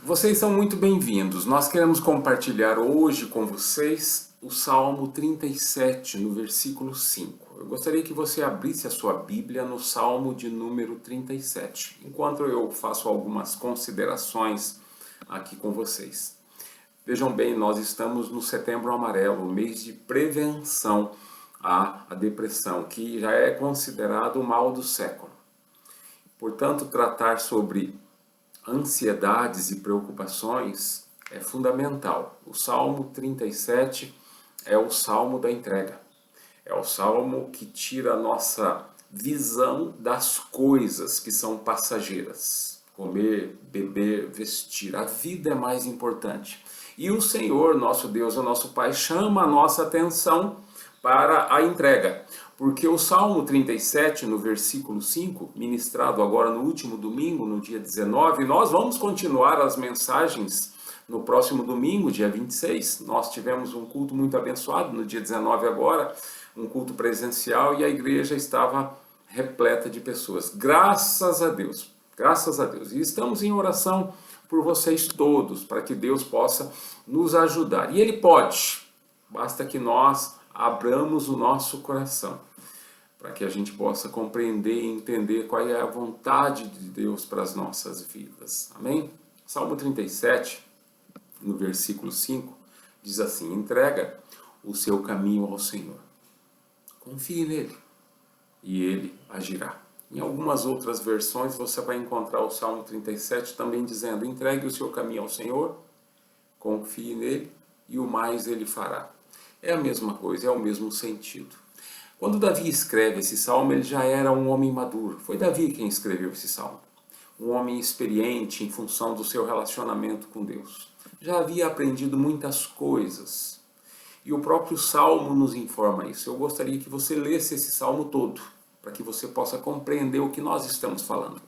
Vocês são muito bem-vindos. Nós queremos compartilhar hoje com vocês o Salmo 37, no versículo 5. Eu gostaria que você abrisse a sua Bíblia no Salmo de número 37, enquanto eu faço algumas considerações aqui com vocês. Vejam bem, nós estamos no Setembro Amarelo, mês de prevenção à depressão, que já é considerado o mal do século. Portanto, tratar sobre ansiedades e preocupações é fundamental. O Salmo 37 é o Salmo da entrega. É o Salmo que tira a nossa visão das coisas que são passageiras. Comer, beber, vestir. A vida é mais importante. E o Senhor, nosso Deus, o nosso Pai, chama a nossa atenção para a entrega. Porque o Salmo 37, no versículo 5, ministrado agora no último domingo, no dia 19, nós vamos continuar as mensagens no próximo domingo, dia 26. Nós tivemos um culto muito abençoado no dia 19 agora, um culto presencial, e a igreja estava repleta de pessoas. Graças a Deus, graças a Deus. E estamos em oração por vocês todos, para que Deus possa nos ajudar. E Ele pode, basta que nós abramos o nosso coração, para que a gente possa compreender e entender qual é a vontade de Deus para as nossas vidas. Amém? Salmo 37, no versículo 5, diz assim: entrega o seu caminho ao Senhor. Confie nele e ele agirá. Em algumas outras versões você vai encontrar o Salmo 37 também dizendo: entregue o seu caminho ao Senhor, confie nele e o mais ele fará. É a mesma coisa, é o mesmo sentido. Quando Davi escreve esse salmo, ele já era um homem maduro. Foi Davi quem escreveu esse salmo. Um homem experiente em função do seu relacionamento com Deus. Já havia aprendido muitas coisas. E o próprio salmo nos informa isso. Eu gostaria que você lesse esse salmo todo, para que você possa compreender o que nós estamos falando.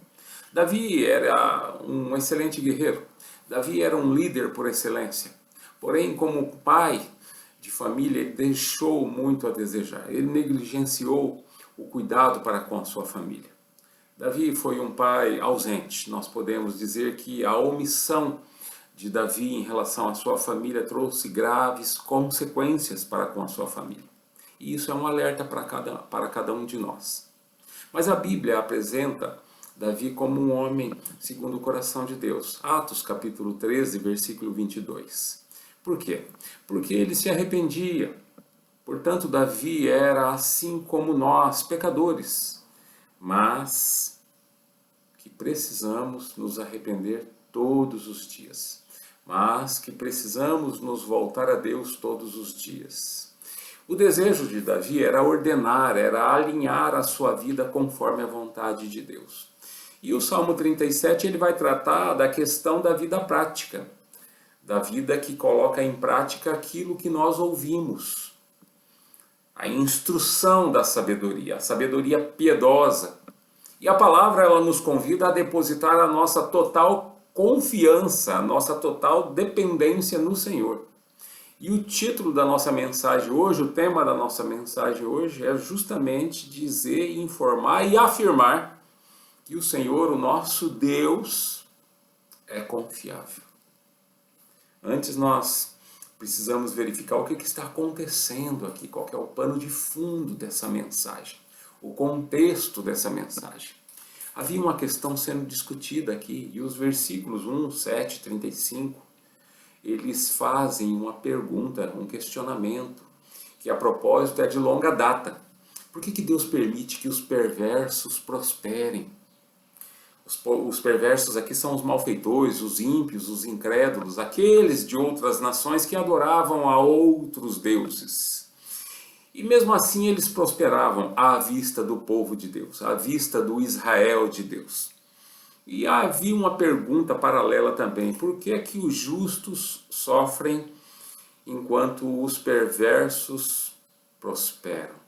Davi era um excelente guerreiro. Davi era um líder por excelência. Porém, como pai de família, ele deixou muito a desejar. Ele negligenciou o cuidado para com a sua família. Davi foi um pai ausente. Nós podemos dizer que a omissão de Davi em relação à sua família trouxe graves consequências para com a sua família. E isso é um alerta para cada um de nós. Mas a Bíblia apresenta Davi como um homem segundo o coração de Deus. Atos capítulo 13, versículo 22. Por quê? Porque ele se arrependia. Portanto, Davi era assim como nós, pecadores, mas que precisamos nos arrepender todos os dias, mas que precisamos nos voltar a Deus todos os dias. O desejo de Davi era ordenar, era alinhar a sua vida conforme a vontade de Deus. E o Salmo 37 ele vai tratar da questão da vida prática, da vida que coloca em prática aquilo que nós ouvimos. A instrução da sabedoria, a sabedoria piedosa. E a palavra ela nos convida a depositar a nossa total confiança, a nossa total dependência no Senhor. E o título da nossa mensagem hoje, o tema da nossa mensagem hoje é justamente dizer, informar e afirmar que o Senhor, o nosso Deus, é confiável. Antes nós precisamos verificar o que está acontecendo aqui, qual que é o pano de fundo dessa mensagem, o contexto dessa mensagem. Havia uma questão sendo discutida aqui, e os versículos 1, 7, 35, eles fazem uma pergunta, um questionamento, que a propósito é de longa data. Por que Deus permite que os perversos prosperem? Os perversos aqui são os malfeitores, os ímpios, os incrédulos, aqueles de outras nações que adoravam a outros deuses. E mesmo assim eles prosperavam à vista do povo de Deus, à vista do Israel de Deus. E havia uma pergunta paralela também: por que é que os justos sofrem enquanto os perversos prosperam?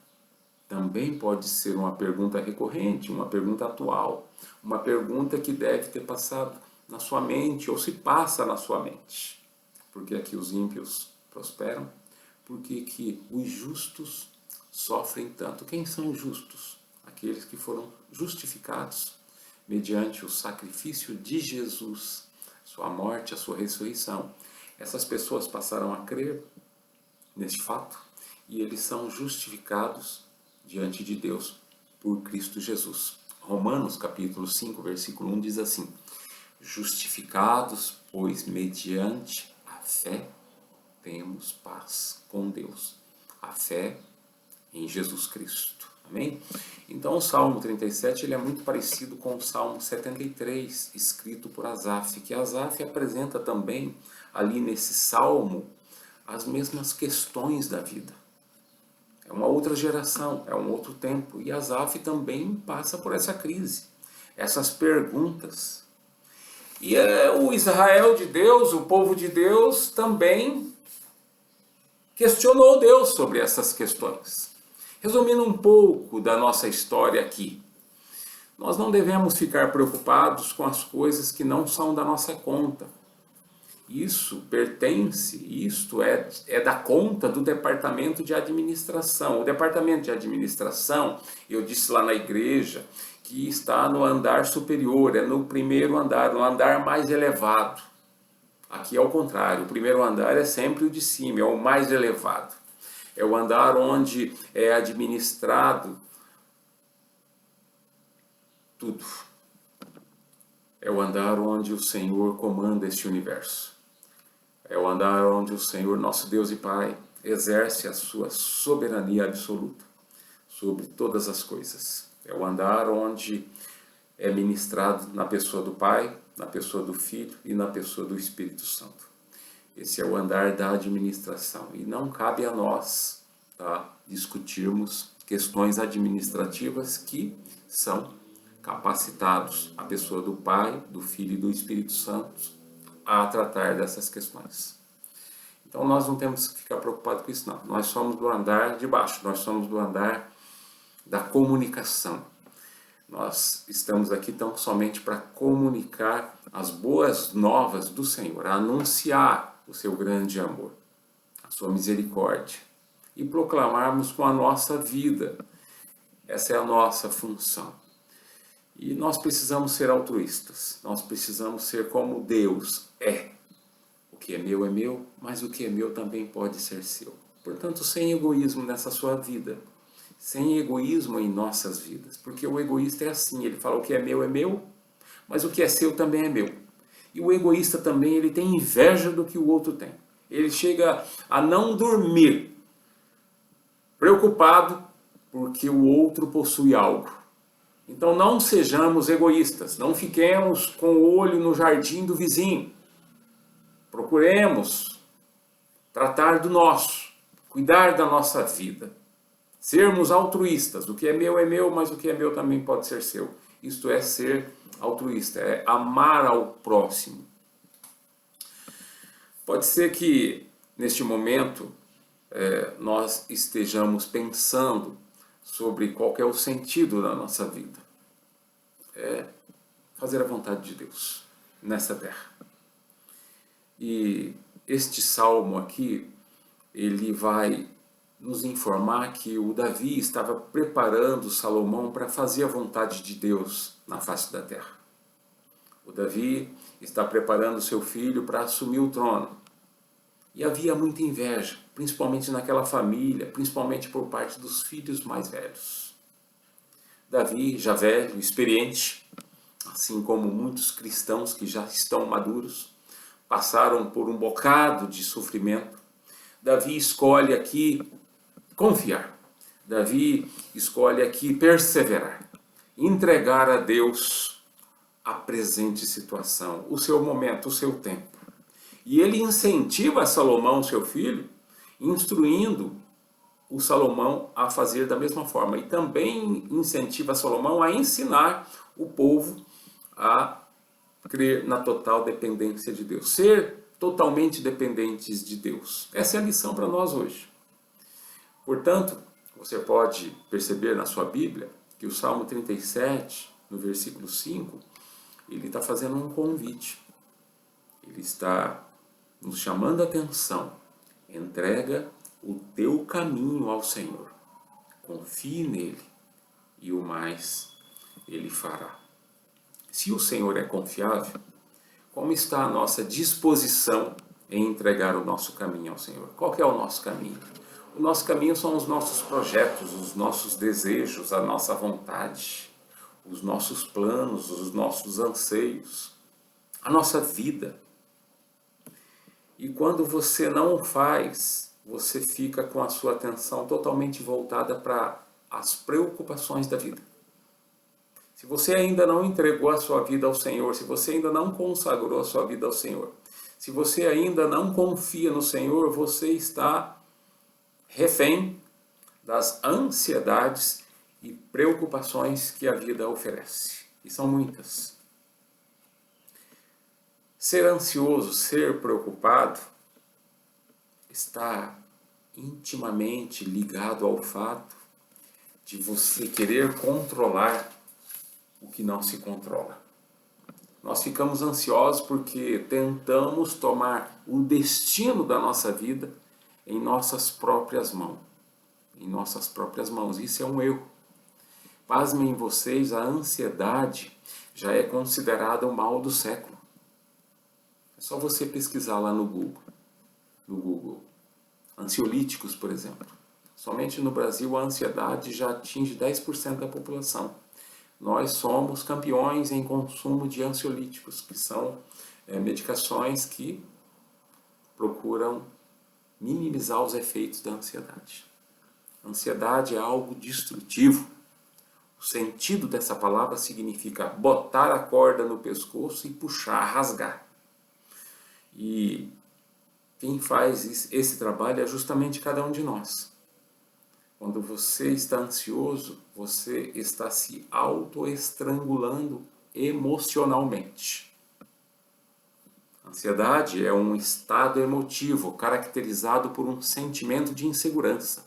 Também pode ser uma pergunta recorrente, uma pergunta atual, uma pergunta que deve ter passado na sua mente ou se passa na sua mente. Por que é que os ímpios prosperam? Por que que os justos sofrem tanto? Quem são os justos? Aqueles que foram justificados mediante o sacrifício de Jesus. sua morte, a sua ressurreição. Essas pessoas passaram a crer neste fato e eles são justificados diante de Deus por Cristo Jesus. Romanos capítulo 5, versículo 1 diz assim: justificados, pois mediante a fé temos paz com Deus. A fé em Jesus Cristo. Amém? Então o Salmo 37 ele é muito parecido com o Salmo 73, escrito por Asaf, que Asaf apresenta também ali nesse salmo as mesmas questões da vida. É uma outra geração, é um outro tempo, e Asaf também passa por essa crise, essas perguntas. E o Israel de Deus, o povo de Deus, também questionou Deus sobre essas questões. Resumindo um pouco da nossa história aqui, nós não devemos ficar preocupados com as coisas que não são da nossa conta. Isto é da conta do departamento de administração. O departamento de administração, eu disse lá na igreja, que está no andar superior, é no primeiro andar, no andar mais elevado. Aqui é o contrário, o primeiro andar é sempre o de cima, é o mais elevado. É o andar onde é administrado tudo. É o andar onde o Senhor comanda este universo. É o andar onde o Senhor, nosso Deus e Pai, exerce a sua soberania absoluta sobre todas as coisas. É o andar onde é ministrado na pessoa do Pai, na pessoa do Filho e na pessoa do Espírito Santo. Esse é o andar da administração. E não cabe a nós discutirmos questões administrativas que são capacitados a pessoa do Pai, do Filho e do Espírito Santo a tratar dessas questões. Então nós não temos que ficar preocupados com isso não. Nós somos do andar de baixo, nós somos do andar da comunicação. Nós estamos aqui tão somente para comunicar as boas novas do Senhor, a anunciar o seu grande amor, a sua misericórdia e proclamarmos com a nossa vida. Essa é a nossa função. E nós precisamos ser altruístas, nós precisamos ser como Deus é. O que é meu, mas o que é meu também pode ser seu. Portanto, sem egoísmo nessa sua vida, sem egoísmo em nossas vidas, porque o egoísta é assim, ele fala o que é meu, mas o que é seu também é meu. E o egoísta também, ele tem inveja do que o outro tem. Ele chega a não dormir, preocupado porque o outro possui algo. Então não sejamos egoístas, não fiquemos com o olho no jardim do vizinho. Procuremos tratar do nosso, cuidar da nossa vida. Sermos altruístas, o que é meu, mas o que é meu também pode ser seu. Isto é ser altruísta, é amar ao próximo. Pode ser que neste momento nós estejamos pensando sobre qual que é o sentido da nossa vida. É fazer a vontade de Deus nessa terra. E este salmo aqui, ele vai nos informar que o Davi estava preparando Salomão para fazer a vontade de Deus na face da terra. O Davi está preparando seu filho para assumir o trono. E havia muita inveja, principalmente naquela família, principalmente por parte dos filhos mais velhos. Davi, já velho, experiente, assim como muitos cristãos que já estão maduros, passaram por um bocado de sofrimento. Davi escolhe aqui confiar. Davi escolhe aqui perseverar, entregar a Deus a presente situação, o seu momento, o seu tempo. E ele incentiva Salomão, seu filho, instruindo o Salomão a fazer da mesma forma. E também incentiva Salomão a ensinar o povo a crer na total dependência de Deus. Ser totalmente dependentes de Deus. Essa é a lição para nós hoje. Portanto, você pode perceber na sua Bíblia que o Salmo 37, no versículo 5, ele está fazendo um convite. Ele está nos chamando a atenção. Entrega o teu caminho ao Senhor. Confie nele e o mais ele fará. Se o Senhor é confiável, Como está a nossa disposição em entregar o nosso caminho ao Senhor? Qual que é o nosso caminho? O nosso caminho são os nossos projetos, os nossos desejos, a nossa vontade, os nossos planos, os nossos anseios, a nossa vida. E quando você não o faz, você fica com a sua atenção totalmente voltada para as preocupações da vida. Se você ainda não entregou a sua vida ao Senhor, se você ainda não consagrou a sua vida ao Senhor, se você ainda não confia no Senhor, você está refém das ansiedades e preocupações que a vida oferece. E são muitas. Ser ansioso, ser preocupado, está intimamente ligado ao fato de você querer controlar o que não se controla. Nós ficamos ansiosos porque tentamos tomar o destino da nossa vida em nossas próprias mãos. Em nossas próprias mãos. Isso é um erro. Pasmem vocês, a ansiedade já é considerada o mal do século. É só você pesquisar lá no Google. Ansiolíticos, por exemplo. Somente no Brasil a ansiedade já atinge 10% da população. Nós somos campeões em consumo de ansiolíticos, que são medicações que procuram minimizar os efeitos da ansiedade. A ansiedade é algo destrutivo. O sentido dessa palavra significa botar a corda no pescoço e puxar, rasgar. E quem faz esse trabalho é justamente cada um de nós. Quando você está ansioso, você está se autoestrangulando emocionalmente. A ansiedade é um estado emotivo caracterizado por um sentimento de insegurança,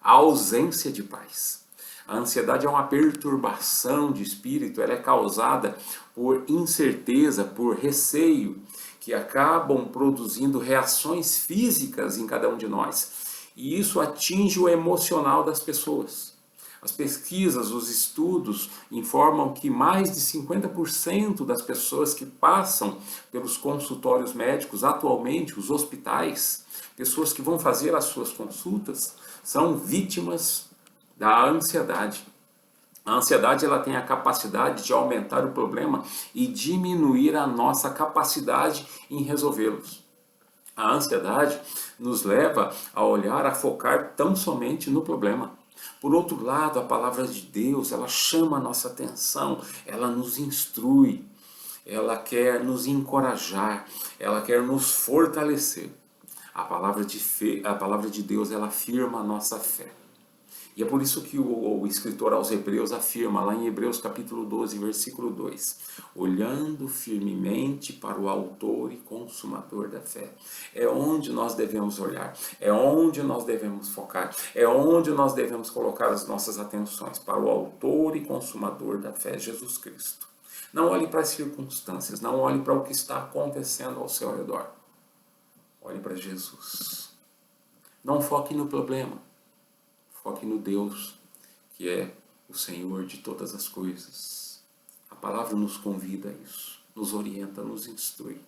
a ausência de paz. A ansiedade é uma perturbação de espírito, ela é causada por incerteza, por receio, que acabam produzindo reações físicas em cada um de nós. E isso atinge o emocional das pessoas. As pesquisas, os estudos informam que mais de 50% das pessoas que passam pelos consultórios médicos, atualmente os hospitais, pessoas que vão fazer as suas consultas, são vítimas da ansiedade. A ansiedade ela tem a capacidade de aumentar o problema e diminuir a nossa capacidade em resolvê-los. A ansiedade nos leva a olhar, a focar tão somente no problema. Por outro lado, a palavra de Deus, ela chama a nossa atenção, ela nos instrui, ela quer nos encorajar, ela quer nos fortalecer. A palavra de Deus, ela afirma a nossa fé. E é por isso que o escritor aos Hebreus afirma, lá em Hebreus capítulo 12, versículo 2, olhando firmemente para o autor e consumador da fé. É onde nós devemos olhar, é onde nós devemos focar, é onde nós devemos colocar as nossas atenções, para o autor e consumador da fé, Jesus Cristo. Não olhe para as circunstâncias, não olhe para o que está acontecendo ao seu redor. Olhe para Jesus. Não foque no problema. Foque no Deus, que é o Senhor de todas as coisas. A palavra nos convida a isso, nos orienta, nos instrui.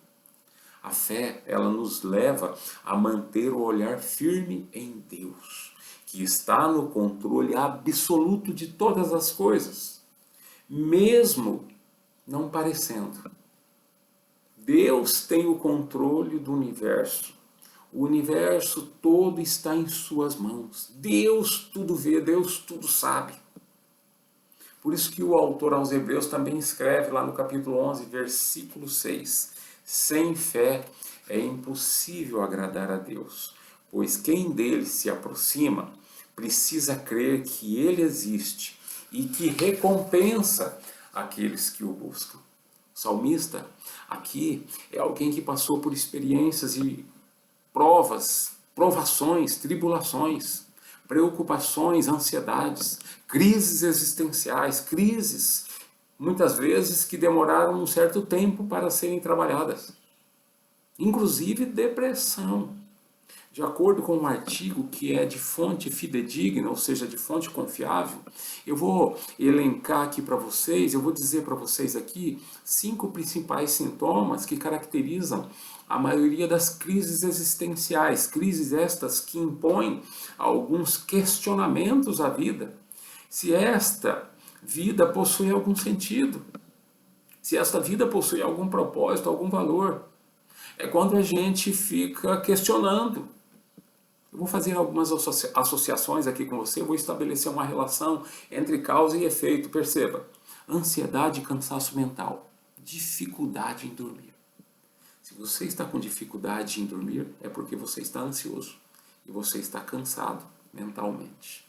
A fé, ela nos leva a manter o olhar firme em Deus, que está no controle absoluto de todas as coisas, mesmo não parecendo. Deus tem o controle do universo. O universo todo está em suas mãos. Deus tudo vê, Deus tudo sabe. Por isso que o autor aos Hebreus também escreve lá no capítulo 11, versículo 6. Sem fé é impossível agradar a Deus, pois quem dele se aproxima precisa crer que ele existe e que recompensa aqueles que o buscam. O salmista aqui é alguém que passou por experiências e provações, tribulações, preocupações, ansiedades, crises existenciais, crises, muitas vezes que demoraram um certo tempo para serem trabalhadas. Inclusive depressão. De acordo com um artigo que é de fonte fidedigna, ou seja, de fonte confiável, eu vou elencar aqui para vocês, eu vou dizer para vocês aqui 5 principais sintomas que caracterizam a maioria das crises existenciais, crises estas que impõem alguns questionamentos à vida. Se esta vida possui algum sentido, se esta vida possui algum propósito, algum valor. É quando a gente fica questionando. Eu vou fazer algumas associações aqui com você, vou estabelecer uma relação entre causa e efeito. Perceba, ansiedade e cansaço mental, dificuldade em dormir. Se você está com dificuldade em dormir, é porque você está ansioso e você está cansado mentalmente.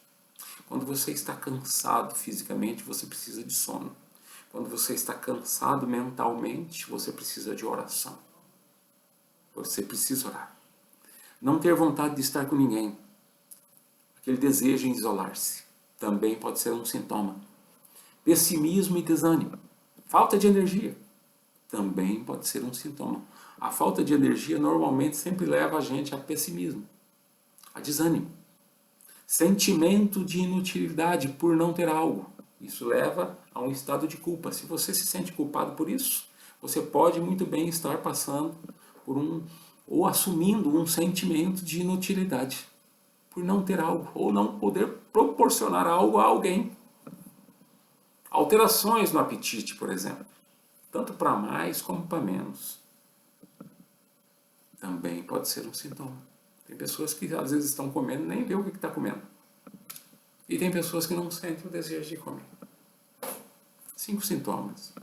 Quando você está cansado fisicamente, você precisa de sono. Quando você está cansado mentalmente, você precisa de oração. Você precisa orar. Não ter vontade de estar com ninguém. Aquele desejo em isolar-se também pode ser um sintoma. Pessimismo e desânimo. Falta de energia também pode ser um sintoma. A falta de energia normalmente sempre leva a gente a pessimismo, a desânimo. Sentimento de inutilidade por não ter algo. Isso leva a um estado de culpa. Se você se sente culpado por isso, você pode muito bem estar passando por ou assumindo um sentimento de inutilidade por não ter algo ou não poder proporcionar algo a alguém. Alterações no apetite, por exemplo, tanto para mais como para menos, também pode ser um sintoma. Tem pessoas que às vezes estão comendo e nem vê o que está comendo. E tem pessoas que não sentem o desejo de comer. 5 sintomas.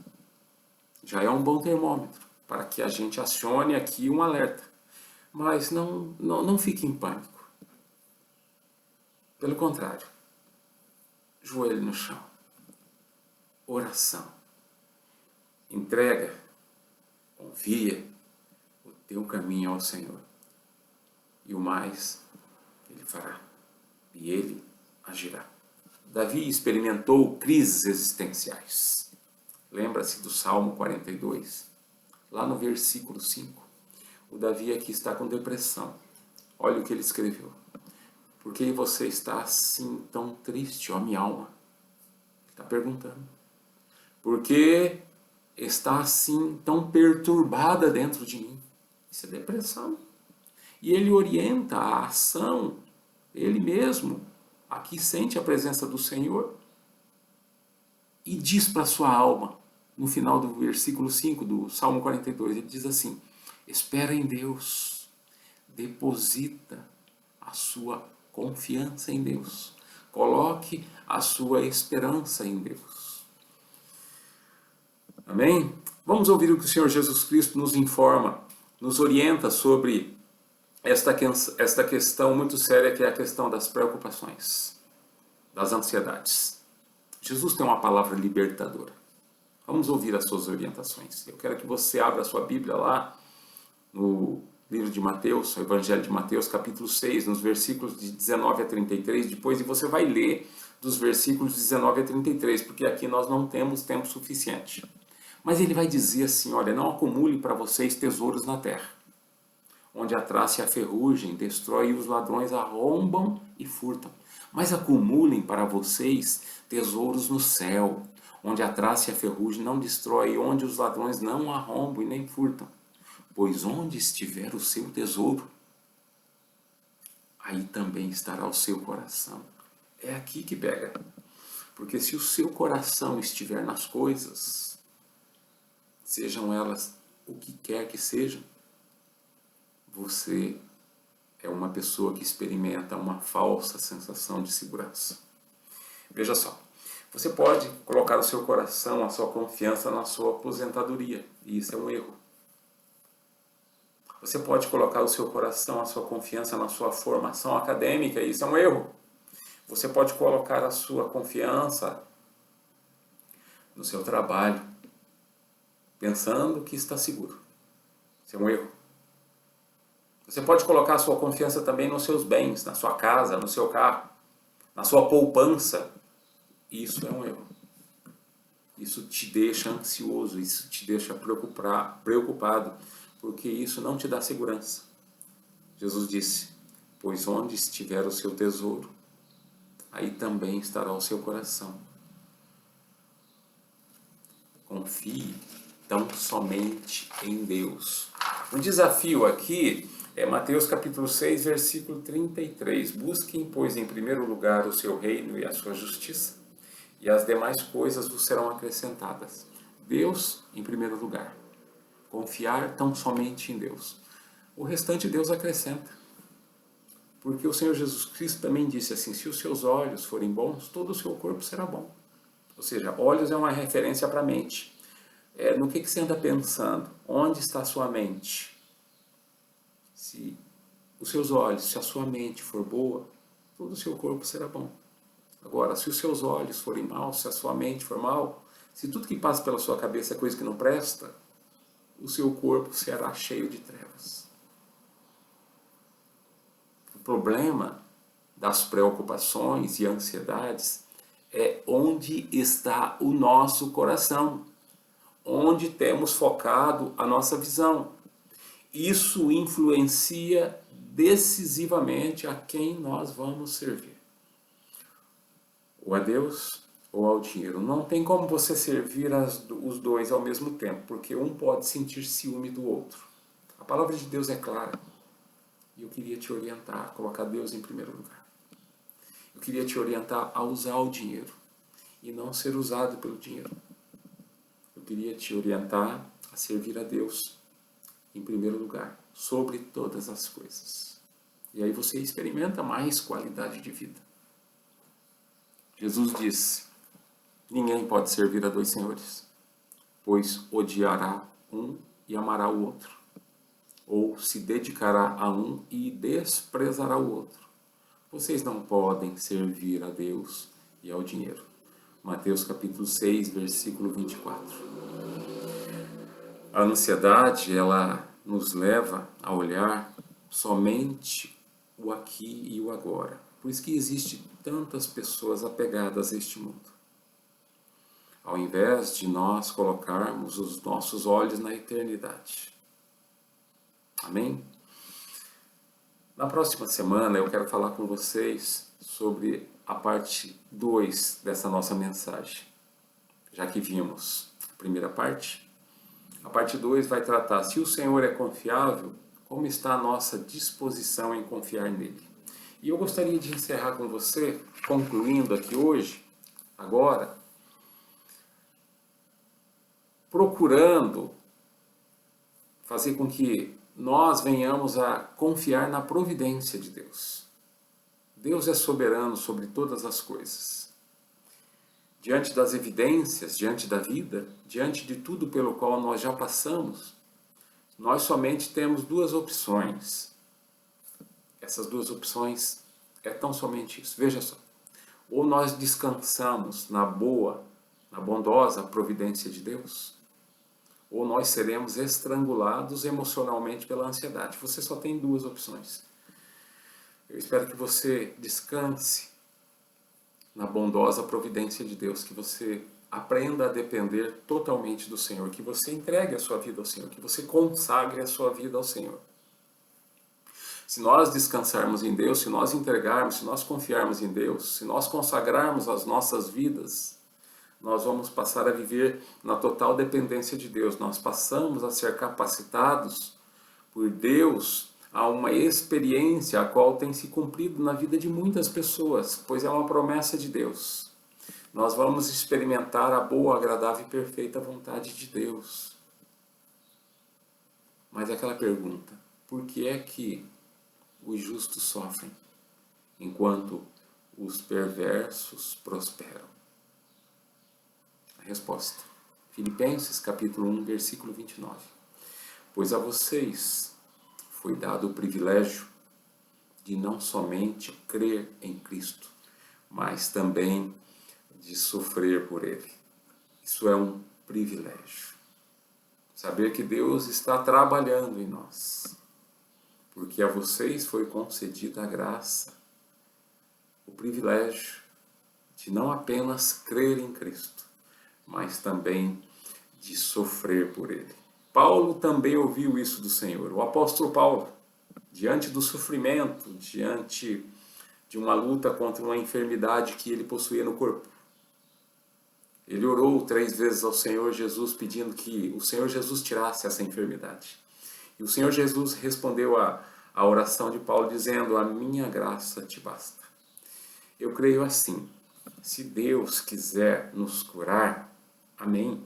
Já é um bom termômetro para que a gente acione aqui um alerta. Mas não fique em pânico. Pelo contrário, joelho no chão. Oração. Entrega. Confia o teu caminho ao Senhor. E o mais Ele fará. E Ele agirá. Davi experimentou crises existenciais. Lembra-se do Salmo 42? Lá no versículo 5. O Davi aqui está com depressão. Olha o que ele escreveu. Por que você está assim tão triste, ó minha alma? Ele está perguntando. Por que está assim tão perturbada dentro de mim? Isso é depressão. E ele orienta a ação, ele mesmo, aqui sente a presença do Senhor e diz para a sua alma, no final do versículo 5 do Salmo 42, ele diz assim: espera em Deus, deposita a sua confiança em Deus, coloque a sua esperança em Deus. Amém? Vamos ouvir o que o Senhor Jesus Cristo nos informa, nos orienta sobre esta questão muito séria, que é a questão das preocupações, das ansiedades. Jesus tem uma palavra libertadora. Vamos ouvir as suas orientações. Eu quero que você abra a sua Bíblia lá no livro de Mateus, o Evangelho de Mateus, capítulo 6, nos versículos de 19 a 33, depois, e você vai ler dos versículos 19 a 33, porque aqui nós não temos tempo suficiente. Mas ele vai dizer assim, olha, não acumule para vocês tesouros na terra, onde a traça e a ferrugem destrói e os ladrões arrombam e furtam. Mas acumulem para vocês tesouros no céu, onde a traça e a ferrugem não destrói e onde os ladrões não arrombam e nem furtam. Pois onde estiver o seu tesouro, aí também estará o seu coração. É aqui que pega. Porque se o seu coração estiver nas coisas, sejam elas o que quer que sejam, você é uma pessoa que experimenta uma falsa sensação de segurança. Veja só, você pode colocar o seu coração, a sua confiança na sua aposentadoria, e isso é um erro. Você pode colocar o seu coração, a sua confiança na sua formação acadêmica, e isso é um erro. Você pode colocar a sua confiança no seu trabalho, pensando que está seguro. Isso é um erro. Você pode colocar a sua confiança também nos seus bens, na sua casa, no seu carro, na sua poupança. Isso é um erro. Isso te deixa ansioso, isso te deixa preocupado, porque isso não te dá segurança. Jesus disse, pois onde estiver o seu tesouro, aí também estará o seu coração. Confie tão somente em Deus. O desafio aqui é Mateus capítulo 6, versículo 33. Busquem, pois, em primeiro lugar o seu reino e a sua justiça, e as demais coisas vos serão acrescentadas. Deus em primeiro lugar. Confiar tão somente em Deus. O restante Deus acrescenta. Porque o Senhor Jesus Cristo também disse assim, se os seus olhos forem bons, todo o seu corpo será bom. Ou seja, olhos é uma referência para a mente. No que você anda pensando? Onde está a sua mente? Se os seus olhos, se a sua mente for boa, todo o seu corpo será bom. Agora, se os seus olhos forem maus, se a sua mente for mal, se tudo que passa pela sua cabeça é coisa que não presta, o seu corpo será cheio de trevas. O problema das preocupações e ansiedades é onde está o nosso coração, onde temos focado a nossa visão. Isso influencia decisivamente a quem nós vamos servir. Ou a Deus ou ao dinheiro. Não tem como você servir os dois ao mesmo tempo, porque um pode sentir ciúme do outro. A palavra de Deus é clara. E eu queria te orientar a colocar Deus em primeiro lugar. Eu queria te orientar a usar o dinheiro e não ser usado pelo dinheiro. Eu queria te orientar a servir a Deus em primeiro lugar, sobre todas as coisas. E aí você experimenta mais qualidade de vida. Jesus disse, ninguém pode servir a dois senhores, pois odiará um e amará o outro, ou se dedicará a um e desprezará o outro. Vocês não podem servir a Deus e ao dinheiro. Mateus capítulo 6, versículo 24. A ansiedade, ela nos leva a olhar somente o aqui e o agora. Por isso que existe tantas pessoas apegadas a este mundo. Ao invés de nós colocarmos os nossos olhos na eternidade. Amém? Na próxima semana eu quero falar com vocês sobre a parte 2 dessa nossa mensagem. Já que vimos a primeira parte, a parte 2 vai tratar se o Senhor é confiável, como está a nossa disposição em confiar nele. E eu gostaria de encerrar com você, concluindo aqui hoje, agora, procurando fazer com que nós venhamos a confiar na providência de Deus. Deus é soberano sobre todas as coisas. Diante das evidências, diante da vida, diante de tudo pelo qual nós já passamos, nós somente temos duas opções. Essas duas opções é tão somente isso. Veja só. Ou nós descansamos na boa, na bondosa providência de Deus, ou nós seremos estrangulados emocionalmente pela ansiedade. Você só tem duas opções. Eu espero que você descanse na bondosa providência de Deus, que você aprenda a depender totalmente do Senhor, que você entregue a sua vida ao Senhor, que você consagre a sua vida ao Senhor. Se nós descansarmos em Deus, se nós entregarmos, se nós confiarmos em Deus, se nós consagrarmos as nossas vidas, nós vamos passar a viver na total dependência de Deus. Nós passamos a ser capacitados por Deus a uma experiência a qual tem se cumprido na vida de muitas pessoas, pois é uma promessa de Deus. Nós vamos experimentar a boa, agradável e perfeita vontade de Deus. Mas aquela pergunta, por que é que os justos sofrem, enquanto os perversos prosperam? A resposta, Filipenses capítulo 1, versículo 29. Pois a vocês foi dado o privilégio de não somente crer em Cristo, mas também de sofrer por Ele. Isso é um privilégio. Saber que Deus está trabalhando em nós. Porque a vocês foi concedida a graça, o privilégio de não apenas crer em Cristo, mas também de sofrer por Ele. Paulo também ouviu isso do Senhor. O apóstolo Paulo diante do sofrimento, diante de uma luta contra uma enfermidade que ele possuía no corpo. Ele orou 3 vezes ao Senhor Jesus pedindo que o Senhor Jesus tirasse essa enfermidade. E o Senhor Jesus respondeu a oração de Paulo dizendo: a minha graça te basta. Eu creio assim, se Deus quiser nos curar, amém.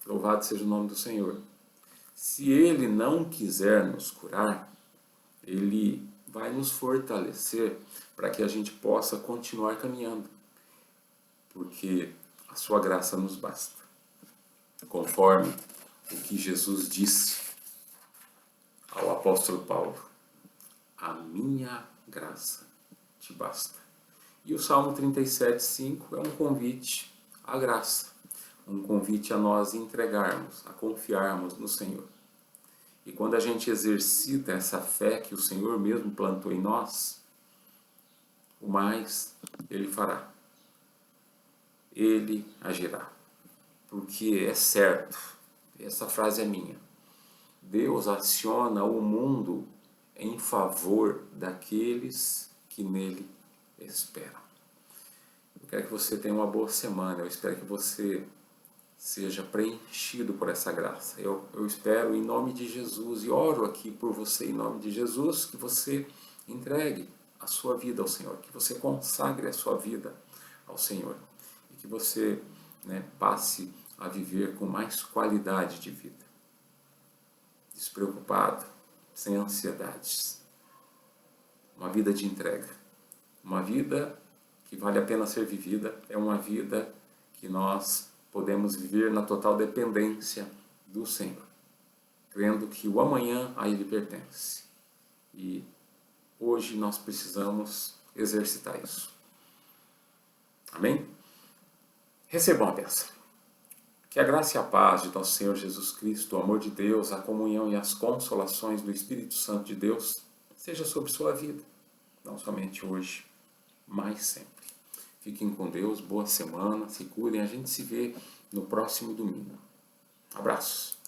Louvado seja o nome do Senhor. Se Ele não quiser nos curar, Ele vai nos fortalecer para que a gente possa continuar caminhando, porque a sua graça nos basta. Conforme o que Jesus disse ao apóstolo Paulo: a minha graça te basta. E o Salmo 37:5 é um convite à graça, um convite a nós entregarmos, a confiarmos no Senhor. E quando a gente exercita essa fé que o Senhor mesmo plantou em nós, o mais Ele fará. Ele agirá. Porque é certo, essa frase é minha, Deus aciona o mundo em favor daqueles que nele esperam. Eu quero que você tenha uma boa semana, eu espero que você seja preenchido por essa graça. Eu espero em nome de Jesus e oro aqui por você em nome de Jesus que você entregue a sua vida ao Senhor, que você consagre a sua vida ao Senhor e que você passe a viver com mais qualidade de vida, despreocupado, sem ansiedades, uma vida de entrega, uma vida que vale a pena ser vivida, é uma vida que nós podemos viver na total dependência do Senhor, crendo que o amanhã a Ele pertence. E hoje nós precisamos exercitar isso. Amém? Recebam a bênção. Que a graça e a paz de nosso Senhor Jesus Cristo, o amor de Deus, a comunhão e as consolações do Espírito Santo de Deus seja sobre sua vida, não somente hoje, mas sempre. Fiquem com Deus, boa semana, se cuidem, a gente se vê no próximo domingo. Abraços.